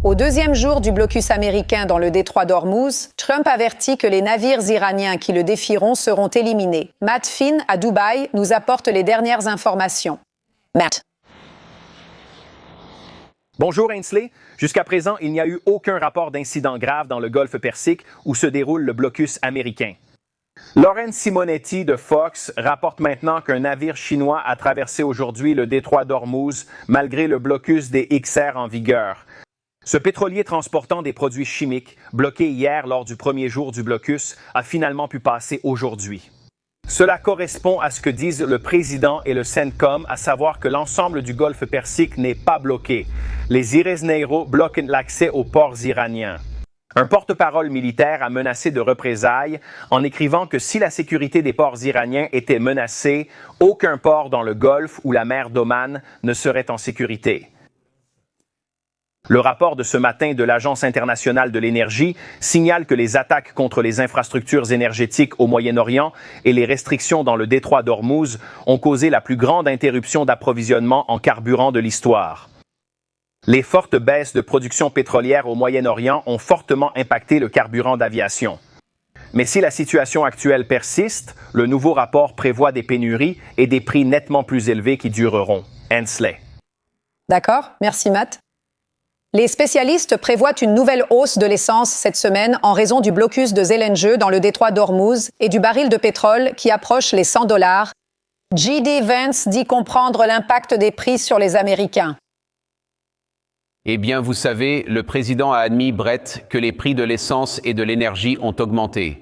Au deuxième jour du blocus américain dans le détroit d'Ormuz, Trump avertit que les navires iraniens qui le défieront seront éliminés. Matt Finn, à Dubaï, nous apporte les dernières informations. Matt. Bonjour Ainsley. Jusqu'à présent, il n'y a eu aucun rapport d'incident grave dans le golfe Persique où se déroule le blocus américain. Lauren Simonetti de Fox rapporte maintenant qu'un navire chinois a traversé aujourd'hui le détroit d'Ormuz malgré le blocus des XR en vigueur. Ce pétrolier transportant des produits chimiques, bloqué hier lors du premier jour du blocus, a finalement pu passer aujourd'hui. Cela correspond à ce que disent le président et le CENTCOM, à savoir que l'ensemble du golfe Persique n'est pas bloqué. Les Iresneiro bloquent l'accès aux ports iraniens. Un porte-parole militaire a menacé de représailles en écrivant que si la sécurité des ports iraniens était menacée, aucun port dans le Golfe ou la mer d'Oman ne serait en sécurité. Le rapport de ce matin de l'Agence internationale de l'énergie signale que les attaques contre les infrastructures énergétiques au Moyen-Orient et les restrictions dans le détroit d'Ormuz ont causé la plus grande interruption d'approvisionnement en carburant de l'histoire. Les fortes baisses de production pétrolière au Moyen-Orient ont fortement impacté le carburant d'aviation. Mais si la situation actuelle persiste, le nouveau rapport prévoit des pénuries et des prix nettement plus élevés qui dureront. Ainsley. D'accord, merci Matt. Les spécialistes prévoient une nouvelle hausse de l'essence cette semaine en raison du blocus de Zelensky dans le détroit d'Ormuz et du baril de pétrole qui approche les $100. J.D. Vance dit comprendre l'impact des prix sur les Américains. Eh bien, vous savez, le président a admis, Brett, que les prix de l'essence et de l'énergie ont augmenté.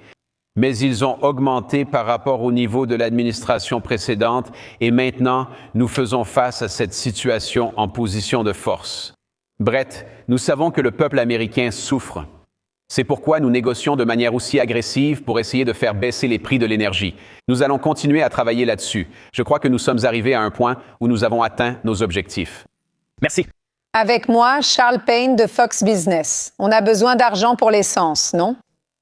Mais ils ont augmenté par rapport au niveau de l'administration précédente et maintenant, nous faisons face à cette situation en position de force. Brett, nous savons que le peuple américain souffre. C'est pourquoi nous négocions de manière aussi agressive pour essayer de faire baisser les prix de l'énergie. Nous allons continuer à travailler là-dessus. Je crois que nous sommes arrivés à un point où nous avons atteint nos objectifs. Merci. Avec moi, Charles Payne de Fox Business. On a besoin d'argent pour l'essence, non?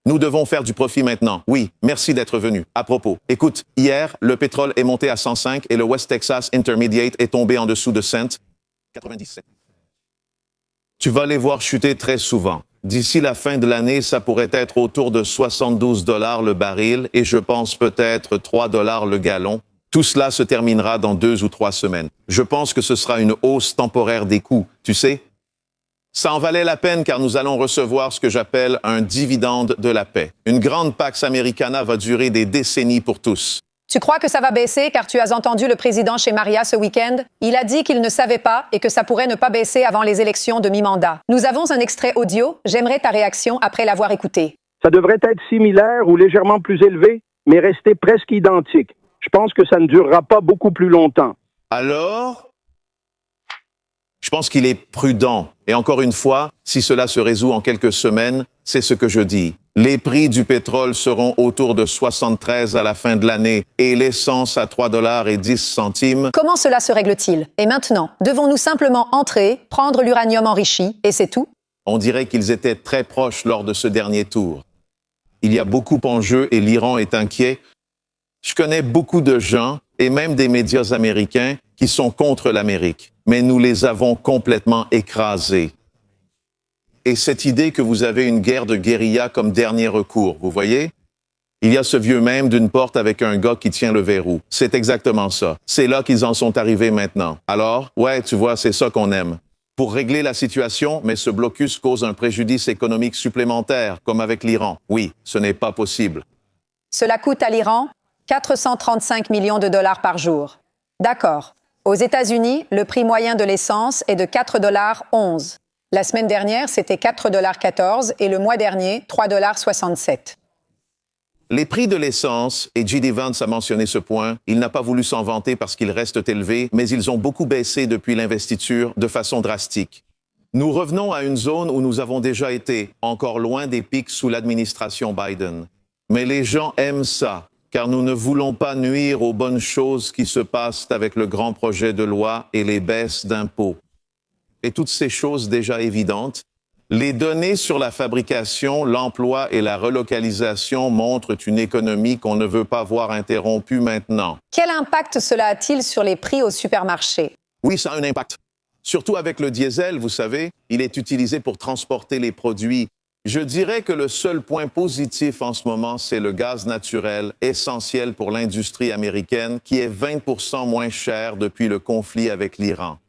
Nous devons faire du profit maintenant. Oui, merci d'être venu. À propos, écoute, hier, le pétrole est monté à 105 et le West Texas Intermediate est tombé en dessous de cent 97. Tu vas les voir chuter très souvent. D'ici la fin de l'année, ça pourrait être autour de $72 le baril et je pense peut-être $3 le gallon. Tout cela se terminera dans 2 ou 3 semaines. Je pense que ce sera une hausse temporaire des coûts, tu sais. Ça en valait la peine car nous allons recevoir ce que j'appelle un dividende de la paix. Une grande Pax Americana va durer des décennies pour tous. Tu crois que ça va baisser car tu as entendu le président chez Maria ce week-end? Il a dit qu'il ne savait pas et que ça pourrait ne pas baisser avant les élections de mi-mandat. Nous avons un extrait audio. J'aimerais ta réaction après l'avoir écouté. Ça devrait être similaire ou légèrement plus élevé, mais rester presque identique. Je pense que ça ne durera pas beaucoup plus longtemps. Alors, je pense qu'il est prudent. Et encore une fois, si cela se résout en quelques semaines, c'est ce que je dis. Les prix du pétrole seront autour de 73 à la fin de l'année et l'essence à $3,10. Comment cela se règle-t-il? Et maintenant, devons-nous simplement entrer, prendre l'uranium enrichi, et c'est tout? On dirait qu'ils étaient très proches lors de ce dernier tour. Il y a beaucoup en jeu et l'Iran est inquiet. Je connais beaucoup de gens, et même des médias américains, qui sont contre l'Amérique. Mais nous les avons complètement écrasés. Et cette idée que vous avez une guerre de guérilla comme dernier recours, vous voyez? Il y a ce vieux mème d'une porte avec un gars qui tient le verrou. C'est exactement ça. C'est là qu'ils en sont arrivés maintenant. Alors, ouais, tu vois, c'est ça qu'on aime. Pour régler la situation, mais ce blocus cause un préjudice économique supplémentaire, comme avec l'Iran. Oui, ce n'est pas possible. Cela coûte à l'Iran 435 millions de dollars par jour. D'accord. Aux États-Unis, le prix moyen de l'essence est de $4,11. La semaine dernière, c'était $4,14 et le mois dernier, $3,67. Les prix de l'essence, et J.D. Vance a mentionné ce point, il n'a pas voulu s'en vanter parce qu'ils restent élevés, mais ils ont beaucoup baissé depuis l'investiture de façon drastique. Nous revenons à une zone où nous avons déjà été, encore loin des pics sous l'administration Biden. Mais les gens aiment ça, car nous ne voulons pas nuire aux bonnes choses qui se passent avec le grand projet de loi et les baisses d'impôts. Et toutes ces choses déjà évidentes, les données sur la fabrication, l'emploi et la relocalisation montrent une économie qu'on ne veut pas voir interrompue maintenant. Quel impact cela a-t-il sur les prix au supermarché? Oui, ça a un impact. Surtout avec le diesel, vous savez, il est utilisé pour transporter les produits. Je dirais que le seul point positif en ce moment, c'est le gaz naturel, essentiel pour l'industrie américaine, qui est 20% moins cher depuis le conflit avec l'Iran.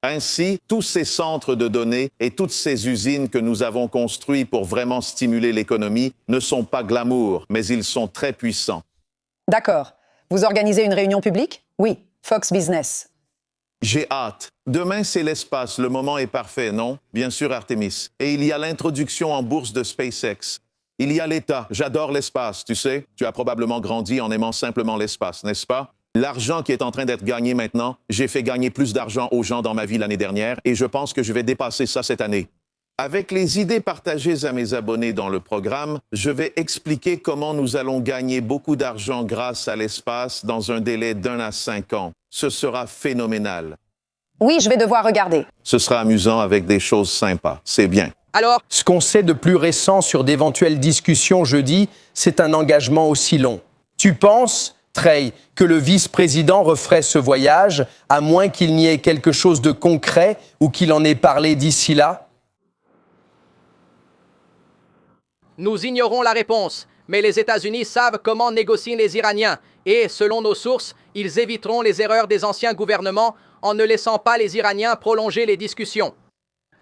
Ainsi, tous ces centres de données et toutes ces usines que nous avons construits pour vraiment stimuler l'économie ne sont pas glamour, mais ils sont très puissants. D'accord. Vous organisez une réunion publique? Oui, Fox Business. J'ai hâte. Demain, c'est l'espace. Le moment est parfait, non? Bien sûr, Artemis. Et il y a l'introduction en bourse de SpaceX. Il y a l'État. J'adore l'espace, tu sais. Tu as probablement grandi en aimant simplement l'espace, n'est-ce pas? L'argent qui est en train d'être gagné maintenant, j'ai fait gagner plus d'argent aux gens dans ma vie l'année dernière et je pense que je vais dépasser ça cette année. Avec les idées partagées à mes abonnés dans le programme, je vais expliquer comment nous allons gagner beaucoup d'argent grâce à l'espace dans un délai d'1 à 5 ans. Ce sera phénoménal. Oui, je vais devoir regarder. Ce sera amusant avec des choses sympas. C'est bien. Alors, ce qu'on sait de plus récent sur d'éventuelles discussions jeudi, c'est un engagement aussi long. Tu penses, Trey, que le vice-président referait ce voyage, à moins qu'il n'y ait quelque chose de concret ou qu'il en ait parlé d'ici là? Nous ignorons la réponse, mais les États-Unis savent comment négocient les Iraniens et, selon nos sources, ils éviteront les erreurs des anciens gouvernements en ne laissant pas les Iraniens prolonger les discussions.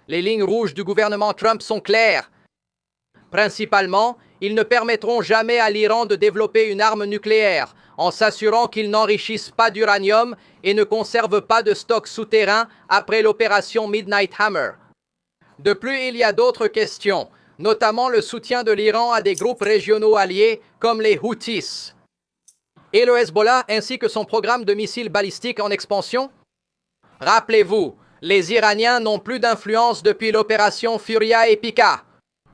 Les lignes rouges du gouvernement Trump sont claires. Principalement, ils ne permettront jamais à l'Iran de développer une arme nucléaire en s'assurant qu'il n'enrichisse pas d'uranium et ne conserve pas de stock souterrain après l'opération Midnight Hammer. De plus, il y a d'autres questions, notamment le soutien de l'Iran à des groupes régionaux alliés comme les Houthis et le Hezbollah ainsi que son programme de missiles balistiques en expansion. Rappelez-vous, les Iraniens n'ont plus d'influence depuis l'opération Furia Epica.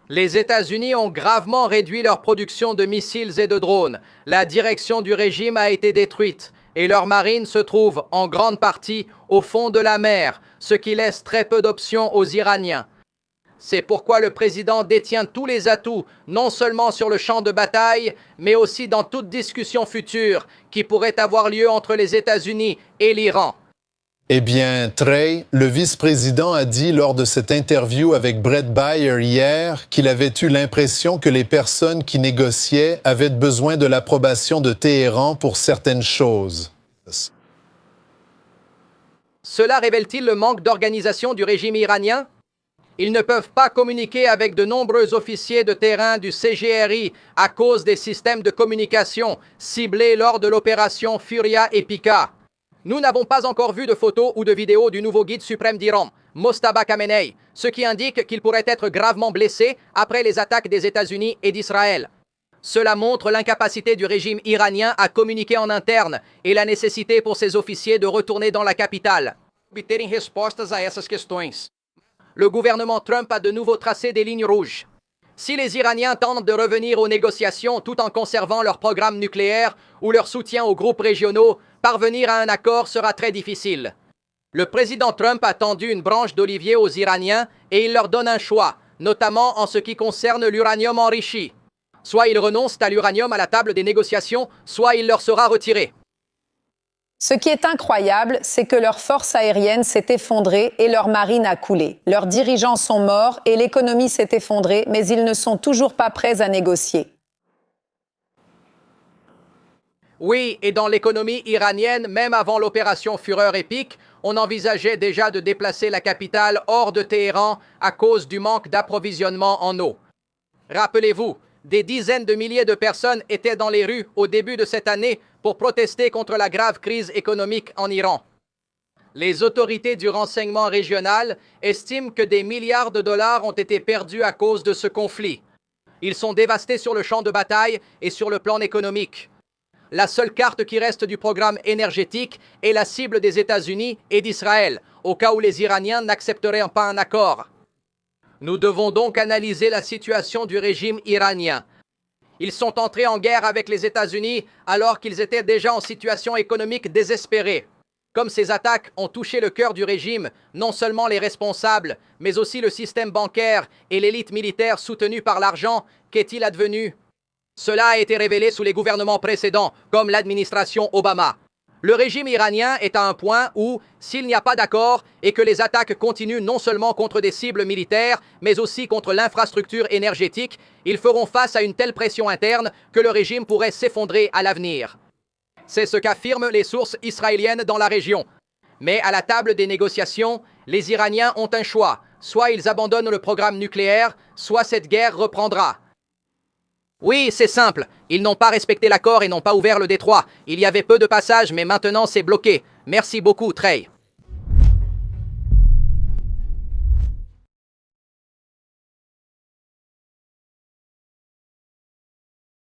Les États-Unis ont gravement réduit leur production de missiles et de drones. La direction du régime a été détruite et leur marine se trouve en grande partie au fond de la mer, ce qui laisse très peu d'options aux Iraniens. C'est pourquoi le président détient tous les atouts, non seulement sur le champ de bataille, mais aussi dans toute discussion future qui pourrait avoir lieu entre les États-Unis et l'Iran. Eh bien, Trey, le vice-président a dit lors de cette interview avec Brett Baer hier qu'il avait eu l'impression que les personnes qui négociaient avaient besoin de l'approbation de Téhéran pour certaines choses. Cela révèle-t-il le manque d'organisation du régime iranien? Ils ne peuvent pas communiquer avec de nombreux officiers de terrain du CGRI à cause des systèmes de communication ciblés lors de l'opération Furia Epica. Nous n'avons pas encore vu de photos ou de vidéos du nouveau guide suprême d'Iran, Mojtaba Khamenei, ce qui indique qu'il pourrait être gravement blessé après les attaques des États-Unis et d'Israël. Cela montre l'incapacité du régime iranien à communiquer en interne et la nécessité pour ses officiers de retourner dans la capitale. Obterem respostas a essas questões. Le gouvernement Trump a de nouveau tracé des lignes rouges. Si les Iraniens tentent de revenir aux négociations tout en conservant leur programme nucléaire ou leur soutien aux groupes régionaux, parvenir à un accord sera très difficile. Le président Trump a tendu une branche d'olivier aux Iraniens et il leur donne un choix, notamment en ce qui concerne l'uranium enrichi. Soit ils renoncent à l'uranium à la table des négociations, soit il leur sera retiré. Ce qui est incroyable, c'est que leur force aérienne s'est effondrée et leur marine a coulé. Leurs dirigeants sont morts et l'économie s'est effondrée, mais ils ne sont toujours pas prêts à négocier. Oui, et dans l'économie iranienne, même avant l'opération Fureur épique, on envisageait déjà de déplacer la capitale hors de Téhéran à cause du manque d'approvisionnement en eau. Rappelez-vous, des dizaines de milliers de personnes étaient dans les rues au début de cette année pour protester contre la grave crise économique en Iran. Les autorités du renseignement régional estiment que des milliards de dollars ont été perdus à cause de ce conflit. Ils sont dévastés sur le champ de bataille et sur le plan économique. La seule carte qui reste du programme énergétique est la cible des États-Unis et d'Israël, au cas où les Iraniens n'accepteraient pas un accord. Nous devons donc analyser la situation du régime iranien. Ils sont entrés en guerre avec les États-Unis alors qu'ils étaient déjà en situation économique désespérée. Comme ces attaques ont touché le cœur du régime, non seulement les responsables, mais aussi le système bancaire et l'élite militaire soutenue par l'argent, qu'est-il advenu? Cela a été révélé sous les gouvernements précédents, comme l'administration Obama. Le régime iranien est à un point où, s'il n'y a pas d'accord et que les attaques continuent non seulement contre des cibles militaires, mais aussi contre l'infrastructure énergétique, ils feront face à une telle pression interne que le régime pourrait s'effondrer à l'avenir. C'est ce qu'affirment les sources israéliennes dans la région. Mais à la table des négociations, les Iraniens ont un choix. Soit ils abandonnent le programme nucléaire, soit cette guerre reprendra. Oui, c'est simple. Ils n'ont pas respecté l'accord et n'ont pas ouvert le détroit. Il y avait peu de passages, mais maintenant c'est bloqué. Merci beaucoup, Trey.